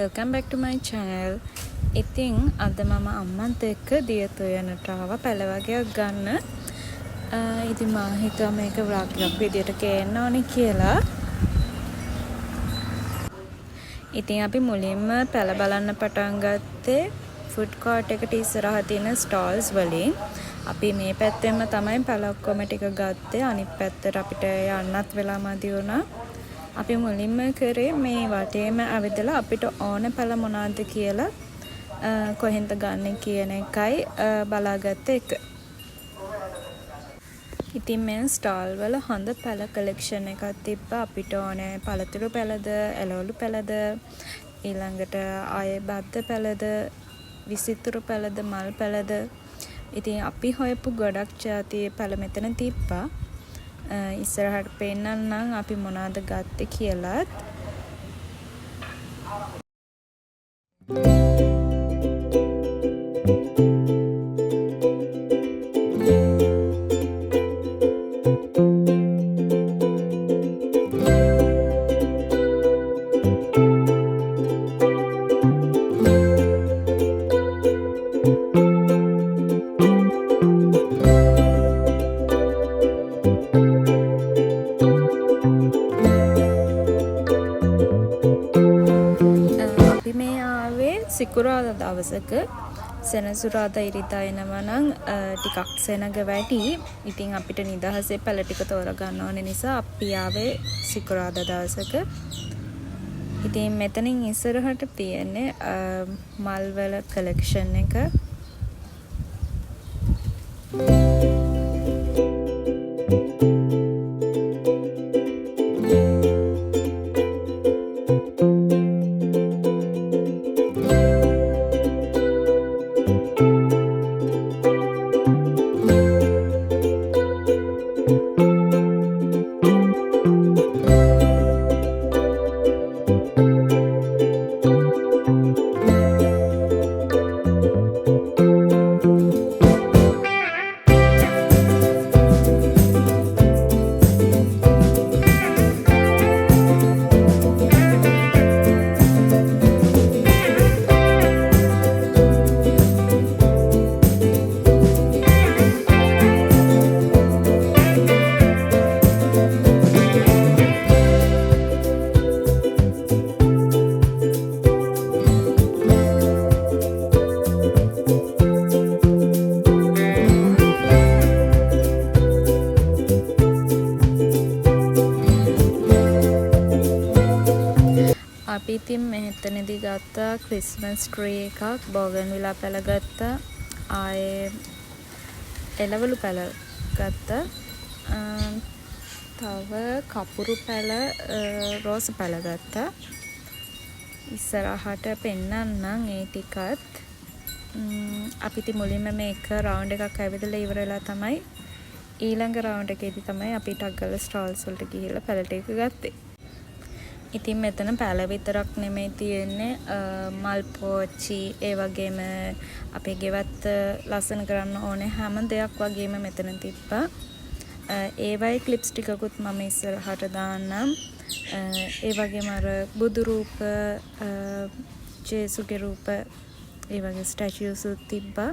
welcome back to my channel. ඉතින් අද මම අම්මත් එක්ක දියත යනට ආවා පැල වගේක් ගන්න. ඉතින් මම හිතුවා මේක vlog එකක් විදියට ගේන්න ඕනේ කියලා. ඉතින් අපි මුලින්ම පැල බලන්න පටන් ගත්තේ food court එකට ඉස්සරහ තියෙන stalls වලින්. අපි මේ පැත්තෙන්ම තමයි පැල ඔක්කොම ටික ගත්තේ. අනිත් පැත්තට අපිට යන්නත් වෙලා මදි වුණා. අපි මුලින්ම කරේ මේ වටේම ඇවිදලා අපිට ඕන පැල මොනවද කියලා කොහෙන්ද ගන්න කියන එකයි බලාගත්ත එක. ඉතින් මේ ස්ටාල් වල හොඳ පැල කලෙක්ෂන් එකක් තිබ්බා. අපිට ඕනේ පළතුරු පැලද, එළවලු පැලද, ඊළඟට ආයේ බද්ද පැලද, විසිතුරු පැලද, මල් පැලද. ඉතින් අපි හොයපු ගොඩක් જાතියේ පැල මෙතන තිබ්බා. ඉස්සරහට පෙන්නන්නම් අපි මොනවද ගත්තේ කියලාත්. සිකුරාදා දවසක සෙනසුරාදා ඉරිදා එනවා නම් ටිකක් සෙනග වැඩි. ඉතින් අපිට නිදහසේ පැල ටික තෝරා ගන්න ඕන නිසා අපි ආවේ සිකුරාදා දවසක. ඉතින් මෙතනින් ඉස්සරහට තියෙන්නේ මල් වල කලෙක්ෂන් එක. අපි ඉතින් මෙතනදී ගත්තා ක්‍රිස්මස් ට්‍රී එකක්, බෝගන්විලා පැල ගත්තා, ආයේ එළවලු පැල ගත්තා, තව කපුරු පැල, රෝස පැල ගත්තා. ඉස්සරහට පෙන්නන්නම් ඒ ටිකත්. අපි ඉතින් මුලින්ම මේක රවුන්ඩ් එකක් ඇවිදලා ඉවරලා තමයි ඊළඟ රවුන්ඩ් එකේදී තමයි අපි ටක් ගාලා ස්ටාල්ස් වලට ගිහිල්ලා පැල ටික ගත්තේ. ඉතින් මෙතන පැල විතරක් නෙමෙයි තියෙන්නේ මල් පෝච්චි, ඒ වගේම අපේ ගෙවත්ත ලස්සන කරන්න ඕනේ හැම දෙයක් වගේම මෙතන තිබ්බා. ඒවයි ක්ලිප්ස් ටිකකුත් මම ඉස්සරහට දාන්නම්. ඒ වගේම අර බුදු රූප, ජේසුගේ රූප, ඒ වගේ ස්ටැචුස් තිබ්බා.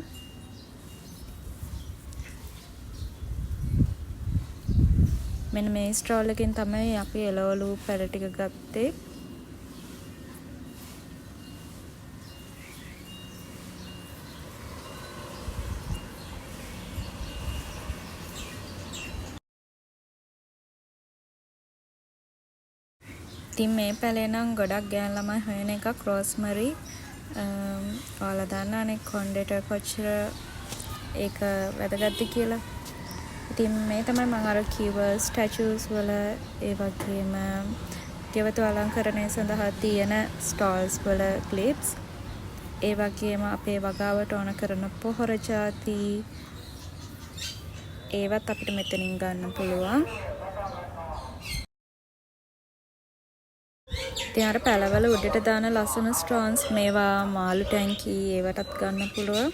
මෙන්න මේ ස්ටෝල් එකෙන් තමයි අපි එළවලු පැල ටික ගත්තේ. ඉතින් මේ පැලේ නම් ගොඩක් ගෑන් ළමයි හොයන එකක් රෝස්මරි. ඔයාලා දන්නවනේ කොණ්ඩේට කොච්චර ඒක වැදගත්ද කියලා. ඉතින් මේ තමයි මම අර කිව්ව ස්ටැචුස් වල, ඒ වගේම ගෙවතු අලංකරණය සඳහා තියෙන ස්ටෝල්ස් වල ක්ලිප්ස්, ඒ වගේම අපේ වගාවට ඕන කරන පොහොර ಜಾති, ඒවත් අපිට මෙතනින් ගන්න පුළුවන්. ඉතින් අර පැලවල උඩට දාන ලස්සන ස්ටෝන්ස්, මේවා මාළු ටැංකි, ඒවටත් ගන්න පුළුවන්.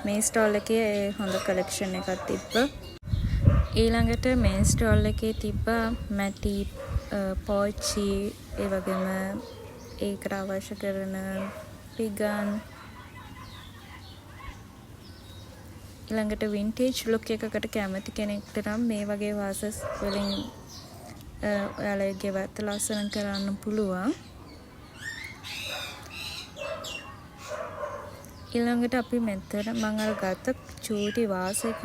මේ ස්ටෝල් එකේ හොඳ කලෙක්ෂන් එකක් තිබ්බා. ඊළඟට මේ ස්ටෝල් එකේ තිබ්බා මැටි, පෝච්චි, ඒ වගේම ඒකට අවශ්‍ය කරන පිගන් ඊළඟට වින්ටේජ් ලුක් එකකට කැමති කෙනෙක්ට නම් මේ වගේ වාසස් වලින් ඔයාලගේ ගෙවත්ත ලස්සන කරන්න පුළුවන්. ඊළඟට අපි මෙතන මම අර ගත්ත චූටි වාස් එකක්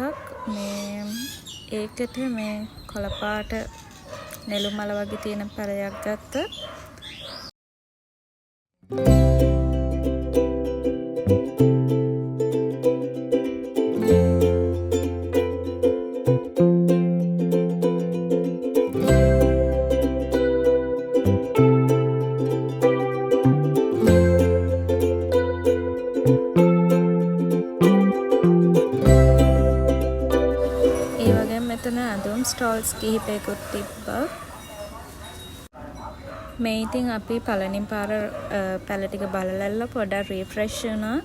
මේ ඒකට මේ කොළපාට නෙළුම් මල වගේ තියෙන පැලයක් ගත්තා. ස්ටෝල්ස් කිහිපයකුත් තිබ්බා. මේ ඉතින් අපි පළවෙනි පාර පැල ටික බලලල්ලා පොඩ්ඩක් රිෆ්‍රෙෂ් වුණා.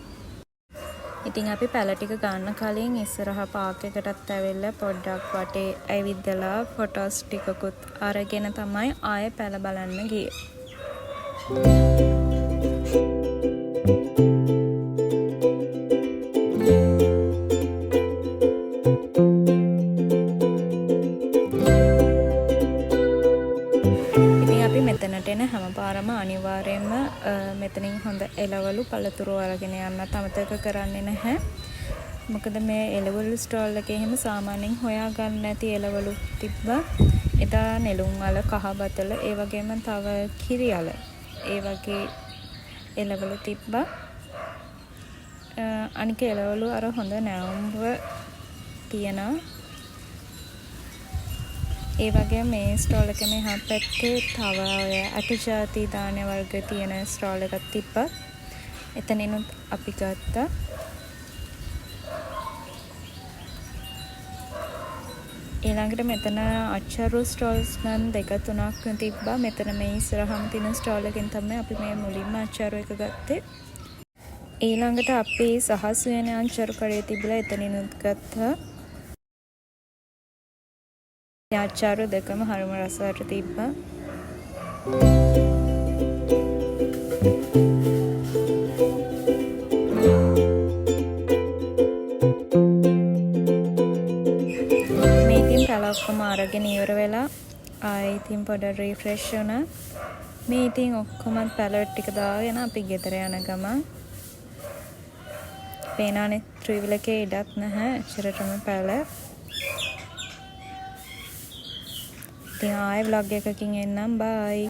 ඉතින් අපි පැල ටික ගන්න කලින් ඉස්සරහා පාක් එකටත් ඇවිල්ලා පොඩ්ඩක් වටේ ඇවිදලා ෆොටෝස් ටිකකුත් අරගෙන තමයි ආයෙ පැල බලන්න ගියේ. මෙතනට එන හැමපාරම අනිවාර්යයෙන්ම මෙතනින් හොඳ එළවලු පළතුරු අරගෙන යන්නත් අමතක කරන්නේ නැහැ. මොකද මේ එළවලු ස්ටෝල් එකේ එහෙම සාමාන්‍යයෙන් හොයාගන්න නැති එළවලු තිබ්බා. එදා නෙළුම් වල, කහ බතල, ඒ වගේම තව කිරියල, ඒ වගේ එළවලු තිබ්බා. අනික එළවලු අර හොඳ නැවුම්ව තියෙනවා. ඒ වගේ මේ ස්ටෝල් එකේ මෙහා පැත්තේ තව ඔය අට ජාති ධාන්‍ය වර්ග තියෙන ස්ටෝල් එකක් තිබ්බා. එතනිනුත් අපි ගත්තා. ඊළඟට මෙතන අච්චරු ස්ටෝල්ස් නම් 2-3ක් තිබ්බා. මෙතන මේ ඉස්සරහම තියෙන ස්ටෝල් එකෙන් තමයි අපි මේ මුලින්ම අච්චරු එක ගත්තේ. ඊළඟට අපි සහස් වෙන අච්චරු කඩේ තිබිලා එතනිනුත් ගත්තා. ආචාරු දෙකම හරිම රසවට තිබ්බා. මේ ඉතින් පැල ඔක්කොම අරගෙන ඉවර වෙලා ආයෙ ඉතින් පොඩ රිෆ්‍රෙෂ් වුණා. මේ ඉතින් ඔක්කොම පැලට් ටික දාගෙන අපි ගෙදර යන ගමන් පේනානේ ට්‍රීවිල් එකේ ඉඩක් නැහැ. ඇත්තටම පැල ආයෙ vlog එකකින් එන්නම්. bye.